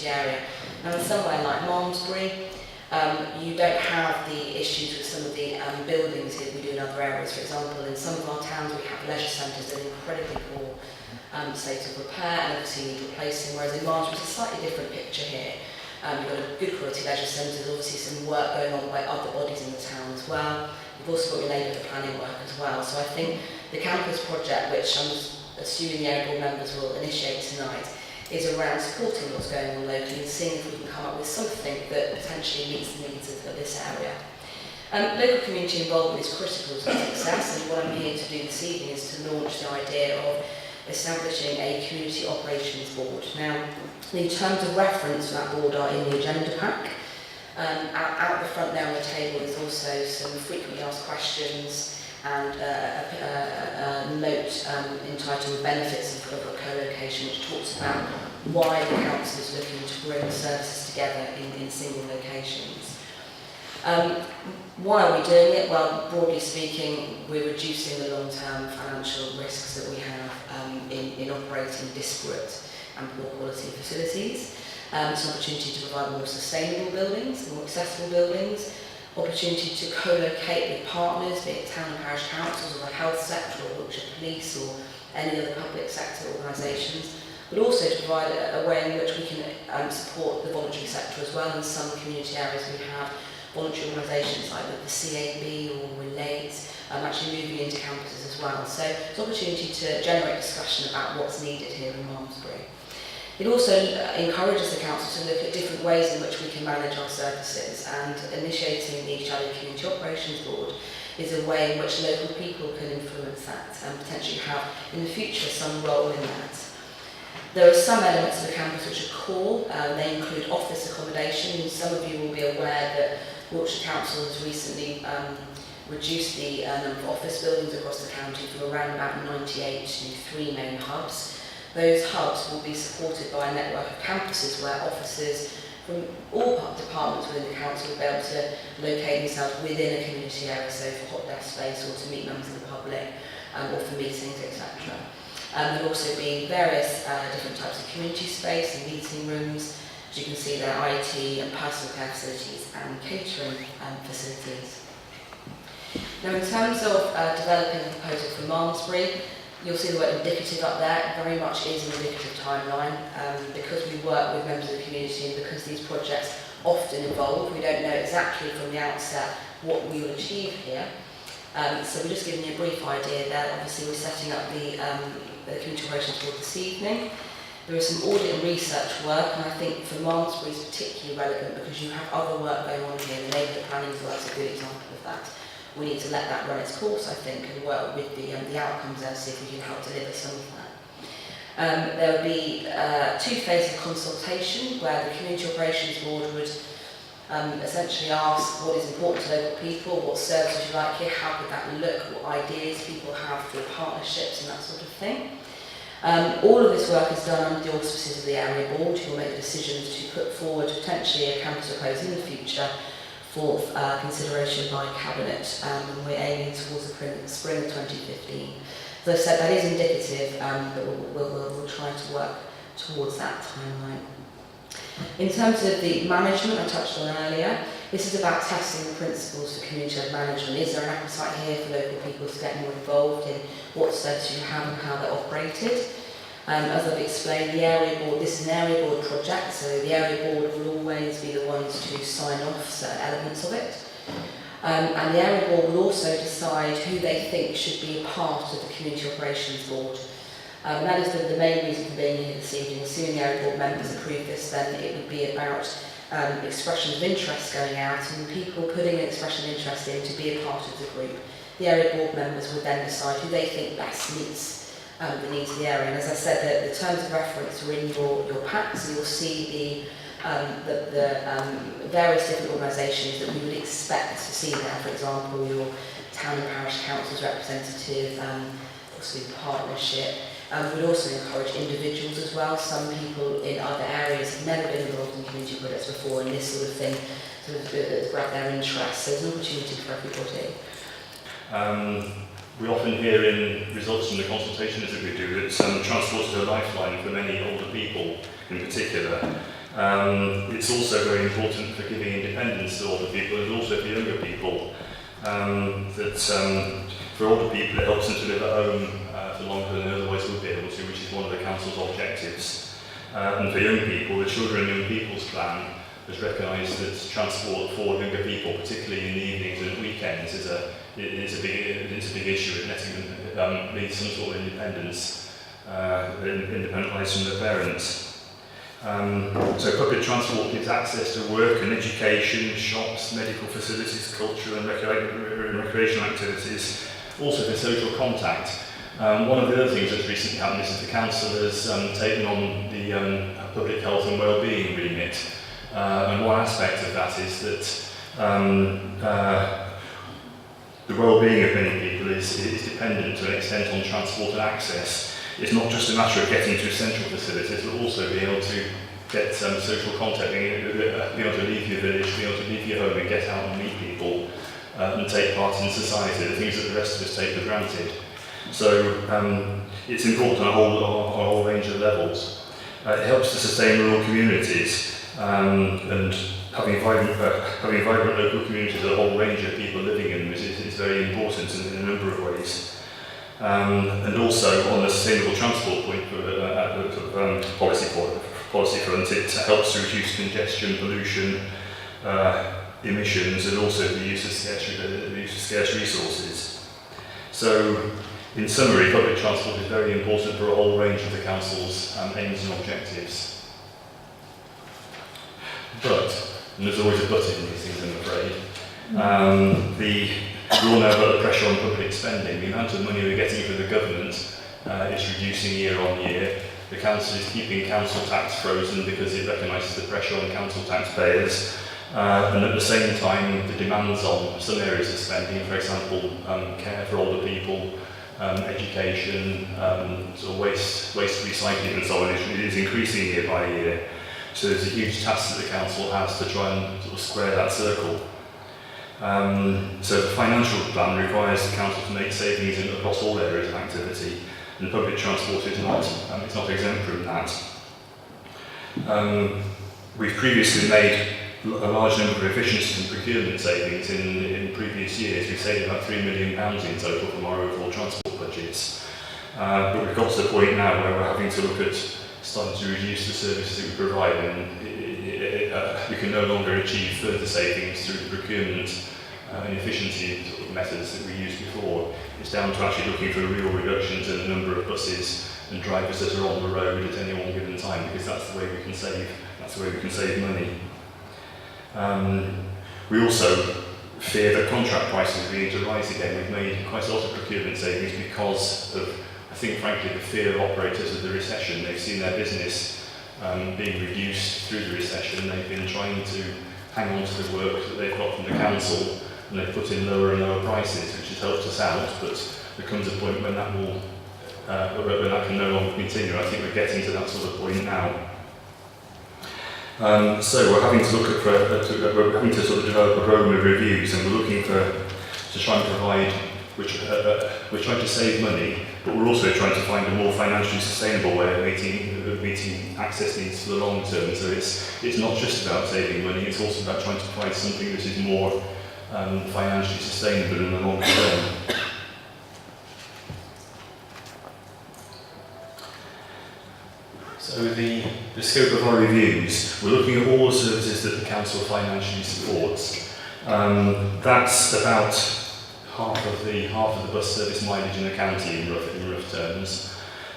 community area. Now in somewhere like Malmesbury, you don't have the issues with some of the buildings that we do in other areas. For example, in some of our towns we have leisure centres that are incredibly poor state of repair and obviously need replacing, whereas in Malmesbury it's a slightly different picture here. You've got a good quality leisure centre, there's obviously some work going on by other bodies in the town as well. You've also got your neighbourhood planning work as well. So I think the campus project, which I'm assuming the Area Board members will initiate tonight, is around supporting what's going on locally and seeing if we can come up with something that potentially meets the needs of this area. Local community involvement is critical to success, and what I'm here to do this evening is to launch the idea of establishing a community operations board. Now, the terms of reference for that board are in the agenda pack. Out the front there on the table is also some frequently asked questions and a note entitled Benefits of a Co-location, which talks about why the council is looking to bring services together in single locations. Why are we doing it? Well, broadly speaking, we're reducing the long-term financial risks that we have in operating disparate and poor quality facilities. It's an opportunity to provide more sustainable buildings, more accessible buildings, opportunity to co-locate with partners, be it town and parish councils or the health sector or Wiltshire Police or any other public sector organisations, but also to provide a way in which we can support the voluntary sector as well. In some community areas we have voluntary organisations like the CAB or Relate actually moving into campuses as well. So it's an opportunity to generate discussion about what's needed here in Malmesbury. It also encourages the council to look at different ways in which we can manage our services, and initiating the Shadow Community Operations Board is a way in which local people can influence that and potentially have in the future some role in that. There are some elements of the campus which are core. They include office accommodation, and some of you will be aware that Wiltshire Council has recently reduced the number of office buildings across the county from around about 98 to 3 main hubs. Those hubs will be supported by a network of campuses where officers from all departments within the council will be able to locate themselves within a community area, so for hot desk space or to meet members of the public or for meetings, etc. There will also be various different types of community space and meeting rooms. As you can see, there are IT and personal care facilities and catering facilities. Now, in terms of developing a proposal for Malmesbury, you'll see the word indicative up there. It very much is an indicative timeline because we work with members of the community and because these projects often evolve. We don't know exactly from the outset what we will achieve here. So we're just giving you a brief idea there. Obviously, we're setting up the Community Operations Board this evening. There is some audit and research work, and I think for Malmesbury is particularly relevant because you have other work going on here. The neighbourhood planning work is a good example of that. We need to let that run its course, I think, and work with the outcomes there, see if we can help deliver some of that. There will be 2 phases of consultation where the Community Operations Board would essentially ask what is important to local people, what services you like here, how could that look, what ideas people have for partnerships and that sort of thing. All of this work is done under the auspices of the Area Board, who will make the decisions to put forward potentially a campus proposal in the future for consideration by Cabinet, and we're aiming towards the spring of 2015. As I said, that is indicative, but we'll try to work towards that timeline. In terms of the management I touched on earlier, this is about testing the principles for community-led management. Is there an appetite here for local people to get more involved in what services you have and how they're operated? As I've explained, the Area Board, this is an Area Board project, so the Area Board will always be the ones to sign off certain elements of it. And the Area Board will also decide who they think should be a part of the Community Operations Board. And that is the main reason for being here this evening. Assuming the Area Board members approve this, then it would be about expression of interest going out and people putting an expression of interest in to be a part of the group. The Area Board members would then decide who they think best meets the needs of the area. And as I said, the terms of reference are in your pack, so you'll see the various different organisations that we would expect to see there. For example, your town and parish council's representative, obviously the partnership. We'd also encourage individuals as well. Some people in other areas have never been involved in community projects before, and this sort of thing sort of grab their interest. So there's an opportunity for everybody. We often hear in results from the consultations that we do that transport is a lifeline for many older people in particular. It's also very important for giving independence to older people and also for younger people. For older people it helps them to live at home for longer than they otherwise would be able to, which is one of the council's objectives. And for young people, the Children and Young People's Plan has recognised that transport for younger people, particularly in the evenings and weekends, is a big issue in letting them lead some sort of independence, independent lives from their parents. So public transport gives access to work and education, shops, medical facilities, cultural and recreational activities, also for social contact. One of the other things that's recently happened is that the council has taken on the public health and wellbeing remit. And one aspect of that is that the well-being of many people is dependent to an extent on transport and access. It's not just a matter of getting to central facilities, but also being able to get social contact, being able to leave your village, being able to leave your home and get out and meet people and take part in society, the things that the rest of us take for granted. So it's important on a whole range of levels. It helps to sustain rural communities and having vibrant local communities, a whole range of people living in them is very important in a number of ways. And also on the sustainable transport point, policy front, it helps to reduce congestion, pollution, emissions, and also the use of scarce resources. So, in summary, public transport is very important for a whole range of the council's aims and objectives. But, and there's always a but in these things, I'm afraid. We all know about the pressure on public spending. The amount of money we're getting from the government is reducing year on year. The council is keeping council tax frozen because it recognises the pressure on council taxpayers. And at the same time, the demands on some areas of spending, for example, care for older people, education, sort of waste recycling and so on, is increasing year by year. So there's a huge task that the council has to try and sort of square that circle. So the financial plan requires the council to make savings across all areas of activity, and public transport is not, it's not exempt from that. We've previously made a large number of efficiency and procurement savings in previous years. We've saved about £3 million in total from our overall transport budgets. But we've got to the point now where we're having to look at starting to reduce the services that we provide, and we can no longer achieve further savings through the procurement and efficiency sort of methods that we used before. It's down to actually looking for real reductions in the number of buses and drivers that are on the road at any one given time, because that's the way we can save. That's the way we can save money. We also fear that contract prices are beginning to rise again. We've made quite a lot of procurement savings because of, I think, frankly, the fear of operators of the recession. They've seen their business being reduced through the recession. They've been trying to hang on to the work that they've got from the council, and they've put in lower and lower prices, which has helped us out. But there comes a point when that will, when that can no longer continue. I think we're getting to that sort of point now. So we're having to look at, we're having to sort of develop a program of reviews, and we're looking to try and provide, we're trying to save money, but we're also trying to find a more financially sustainable way of meeting access needs for the long term. So it's not just about saving money, it's also about trying to provide something that is more financially sustainable in the long term. So the scope of our reviews, we're looking at all the services that the council financially supports. That's about half of the bus service mileage in the county in rough terms,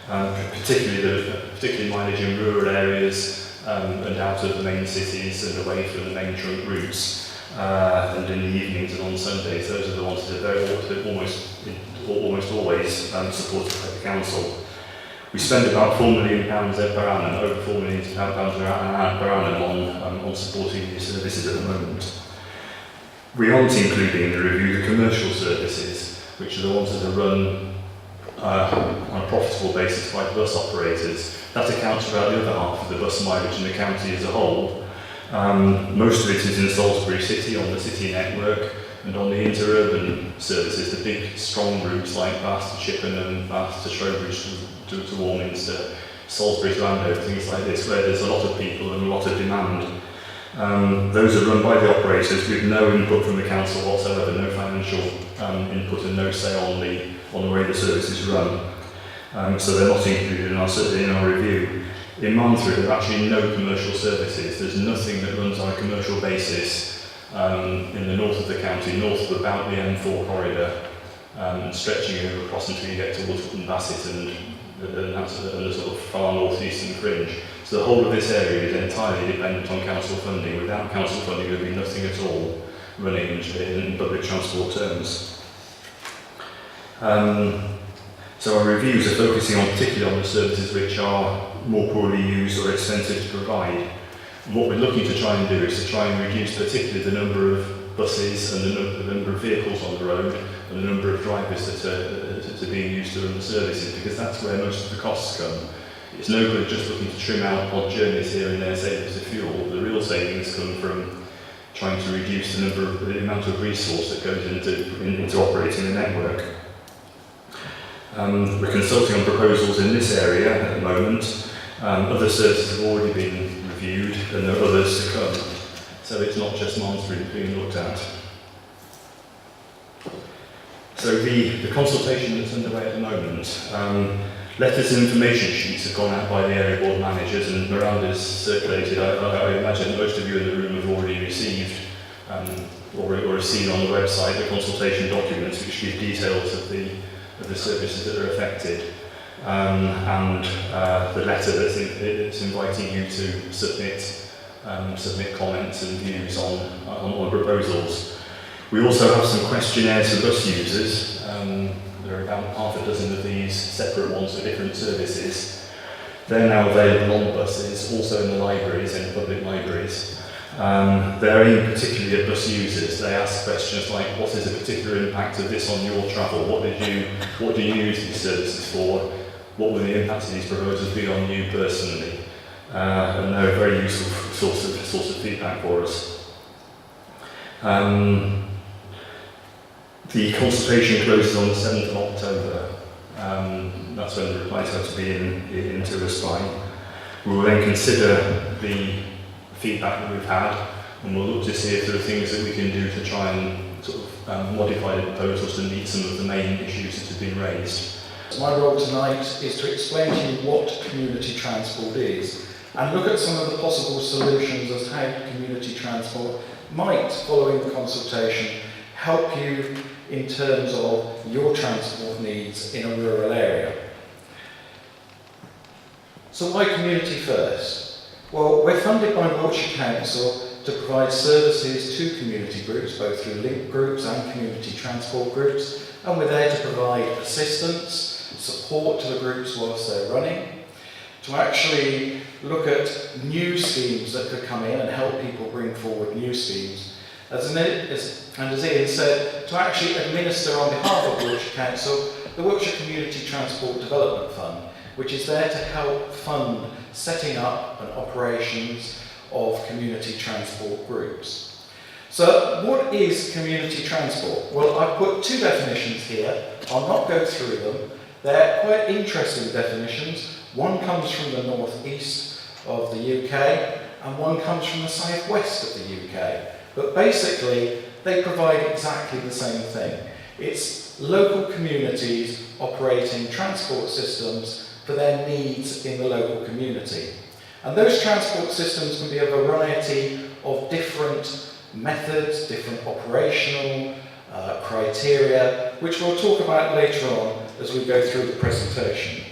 particularly mileage in rural areas and out of the main cities and away from the main trunk routes, and in the evenings and on Sundays. Those are the ones that are almost always supported by the council. We spend about £4 million per annum, over £4 million per annum on supporting these services at the moment. We aren't including in the review the commercial services, which are the ones that are run on a profitable basis by bus operators. That accounts for about the other half of the bus mileage in the county as a whole. Most of it is in Salisbury City, on the city network, and on the interurban services, the big strong routes like Bath to Chippenham, Bath to Trowbridge to Warminster, Salisbury to Andover, things like this, where there's a lot of people and a lot lot of demand. Those are run by the operators with no input from the council whatsoever, no financial input and no say on the way the service is run. So they're not included in our review. In Malmesbury, there are actually no commercial services. There's nothing that runs on a commercial basis in the north of the county, north of about the M4 corridor, stretching over across until you get towards Bassett and the sort of far northeastern fringe. So the whole of this area is entirely dependent on council funding. Without council funding, there would be nothing at all running in public transport terms. So our reviews are focusing particularly on the services which are more poorly used or expensive to provide. And what we're looking to try and do is to try and reduce particularly the number of buses and the number of vehicles on the road and the number of drivers that are being used to run the services, because that's where most of the costs come. It's no good just looking to trim out odd journeys here and there, savings of fuel. The real savings come from trying to reduce the amount of resource that goes into operating the network. We're consulting on proposals in this area at the moment. Other services have already been reviewed and there are others to come. So it's not just Malmesbury being looked at. So the consultation that's underway at the moment, letters and information sheets have gone out by the area board managers and Miranda's circulated. I imagine most of you in the room have already received or seen on the website the consultation documents which give details of the services that are affected, and the letter that's inviting you to submit comments and views on proposals. We also have some questionnaires for bus users. There are about half a dozen of these separate ones for different services. They're now available on buses, also in the libraries, in the public libraries. They're aimed particularly at bus users. They ask questions like, what is the particular impact of this on your travel? What do you use these services for? What will the impact of these proposals be on you personally? And they're a very useful source of feedback for us. The consultation closes on the 7th of October. That's when the replies have to be into us by. We will then consider the feedback that we've had, and we'll look to see if there are things that we can do to try and sort of modify the proposals to meet some of the main issues that have been raised. My role tonight is to explain to you what community transport is and look at some of the possible solutions as how community transport might, following the consultation, help you in terms of your transport needs in a rural area. So why community first? Well, we're funded by Wiltshire Council to provide services to community groups, both through link groups and community transport groups, and we're there to provide assistance, support to the groups whilst they're running, to actually look at new schemes that could come in and help people bring forward new schemes. As Ian said, to actually administer on behalf of Wiltshire Council the Wiltshire Community Transport Development Fund, which is there to help fund setting up and operations of community transport groups. So what is community transport? Well, I've put two definitions here. I'll not go through them. They're quite interesting definitions. One comes from the northeast of the UK and one comes from the southwest of the UK. But basically, they provide exactly the same thing. It's local communities operating transport systems for their needs in the local community. And those transport systems can be a variety of different methods, different operational criteria, which we'll talk about later on as we go through the presentation.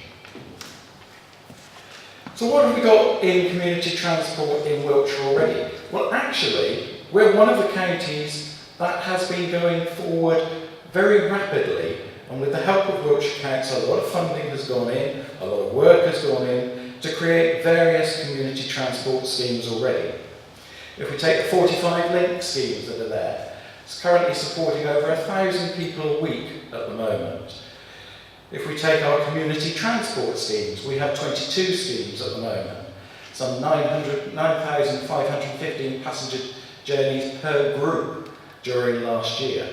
So what have we got in community transport in Wiltshire already? Well, actually, we're one of the counties that has been going forward very rapidly, and with the help of Wiltshire Council, a lot of funding has gone in, a lot of work has gone in to create various community transport schemes already. If we take the 45 link schemes that are there, it's currently supporting over 1,000 people a week at the moment. If we take our community transport schemes, we have 22 schemes at the moment, some 9,515 passenger journeys per group during last year.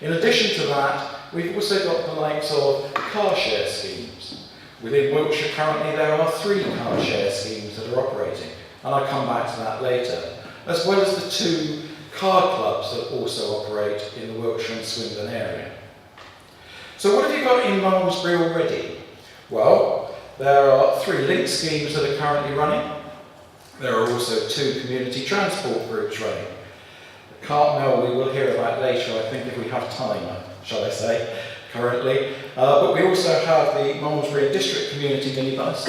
In addition to that, we've also got the likes of car share schemes. Within Wiltshire currently there are 3 car share schemes that are operating. and I'll come back to that later, as well as the 2 car clubs that also operate in the Wiltshire and Swindon area. So what have you got in Malmesbury already? Well, there are 3 link schemes that are currently running. There are also 2 community transport groups running. The Cartmel we will hear about later, I think, if we have time, shall I say, currently. But we also have the Malmesbury District Community Minibus,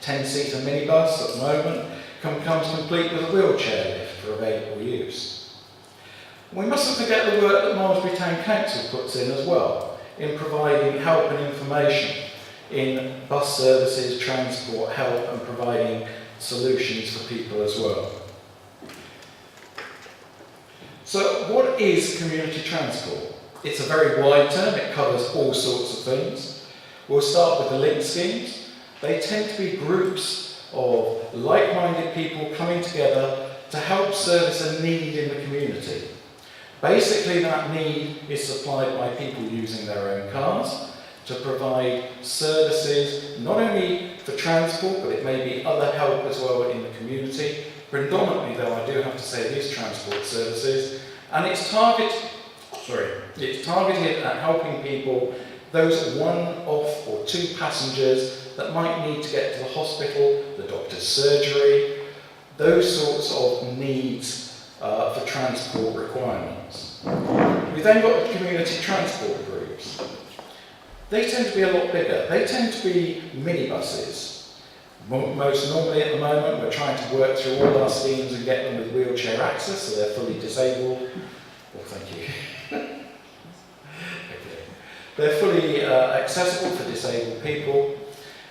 10-seater minibus at the moment, comes complete with a wheelchair lift for available use. We mustn't forget the work that Malmesbury Town Council puts in as well, in providing help and information in bus services, transport help, and providing solutions for people as well. So what is community transport? It's a very wide term, it covers all sorts of things. We'll start with the link schemes. They tend to be groups of like-minded people coming together to help service a need in the community. Basically, that need is supplied by people using their own cars to provide services, not only for transport, but it may be other help as well in the community. Predominantly, though, I do have to say these transport services, and it's targeted at helping people, those one-off or 2 passengers that might need to get to the hospital, the doctor's surgery, those sorts of needs for transport requirements. We then got the community transport groups. They tend to be a lot bigger. They tend to be minibuses. Most normally at the moment, we're trying to work through all our schemes and get them with wheelchair access, so they're fully disabled. Oh, thank you. Okay. They're fully accessible for disabled people,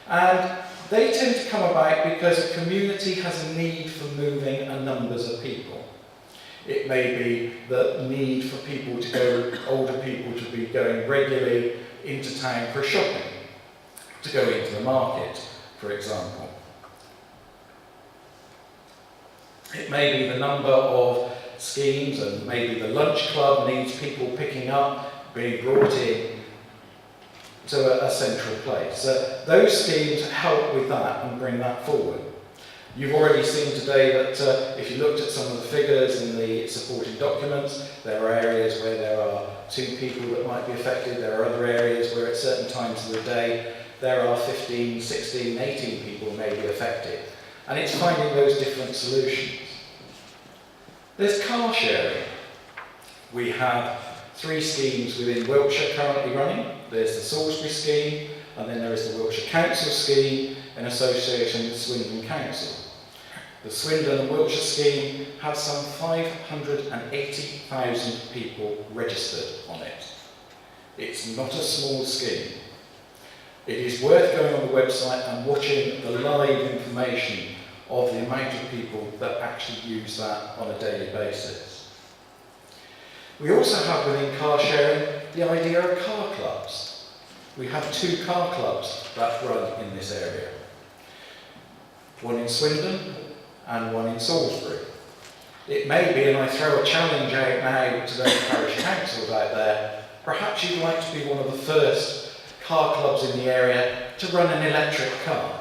and they tend to come about because a community has a need for moving a numbers of people. It may be the need for people to go, older people to be going regularly into town for shopping, to go into the market, for example. It may be the number of schemes, and maybe the lunch club needs people picking up, being brought in to a central place. So those schemes help with that and bring that forward. You've already seen today that if you looked at some of the figures in the supporting documents, there are areas where there are 2 people that might be affected. There are other areas where at certain times of the day there are 15, 16, 18 people may be affected. And it's finding those different solutions. There's car sharing. We have 3 schemes within Wiltshire currently running. There's the Salisbury scheme, and then there is the Wiltshire Council scheme in association with Swindon Council. The Swindon and Wiltshire scheme has some 580,000 people registered on it. It's not a small scheme. It is worth going on the website and watching the live information of the amount of people that actually use that on a daily basis. We also have within car sharing the idea of car clubs. We have 2 car clubs that run in this area. One in Swindon and one in Salisbury. It may be, and I throw a challenge out now to those parish councils out there, perhaps you'd like to be one of the first car clubs in the area to run an electric car.